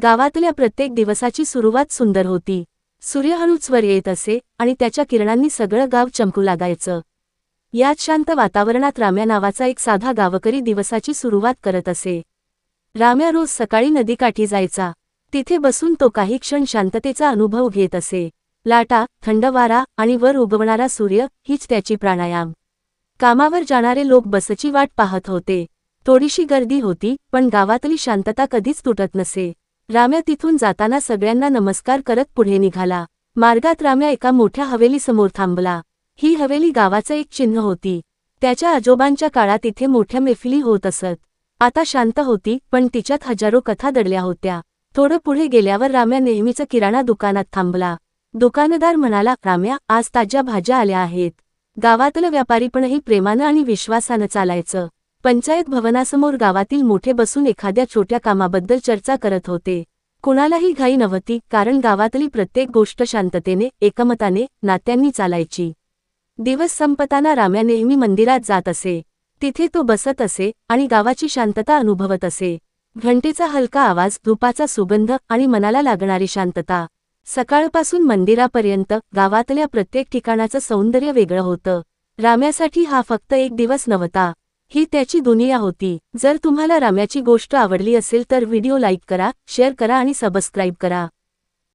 गावातल्या प्रत्येक दिवसाची सुरुवात सुंदर होती. सूर्य हळूच वर येत असे आणि त्याच्या किरणांनी सगळं गाव चमकू लागायचं. याच शांत वातावरणात राम्या नावाचा एक साधा गावकरी दिवसाची सुरुवात करत असे. राम्या रोज सकाळी नदीकाठी जायचा. तिथे बसून तो काही क्षण शांततेचा अनुभव घेत असे. लाटा, थंड वारा आणि वर उगवणारा सूर्य हीच त्याची प्राणायाम. कामावर जाणारे लोक बसची वाट पाहत होते. थोडीशी गर्दी होती, पण गावातली शांतता कधीच तुटत नसे. राम्या तिथून जाताना सगळ्यांना नमस्कार करत पुढे निघाला. मार्गात राम्या एका मोठ्या हवेलीसमोर थांबला. ही हवेली गावाचं एक चिन्ह होती. त्याच्या आजोबांच्या काळात इथे मोठ्या मैफिली होत असत. आता शांत होती, पण तिच्यात हजारो कथा दडल्या होत्या. थोडं पुढे गेल्यावर राम्या नेहमीच किराणा दुकानात थांबला. दुकानदार म्हणाला, राम्या, आज ताज्या भाज्या आल्या आहेत. गावातलं व्यापारीपणही प्रेमानं आणि विश्वासानं चालायचं. पंचायत भवनासमोर गावातील मोठे बसून एखाद्या छोट्या कामाबद्दल चर्चा करत होते. कुणालाही घाई नव्हती, कारण गावातली प्रत्येक गोष्ट शांततेने, एकमताने, नात्यांनी चालायची. दिवस संपताना राम्या नेहमी मंदिरात जात असे. तिथे तो बसत असे आणि गावाची शांतता अनुभवत असे. घंटेचा हलका आवाज, धुपाचा सुगंध आणि मनाला लागणारी शांतता. सकाळपासून मंदिरापर्यंत गावातल्या प्रत्येक ठिकाणाचं सौंदर्य वेगळं होतं. राम्यासाठी हा फक्त एक दिवस नव्हता, ही त्याची दुनिया होती. जर तुम्हाला राम्याची गोष्ट आवडली असेल तर व्हिडिओ लाईक करा, शेअर करा आणि सबस्क्राईब करा.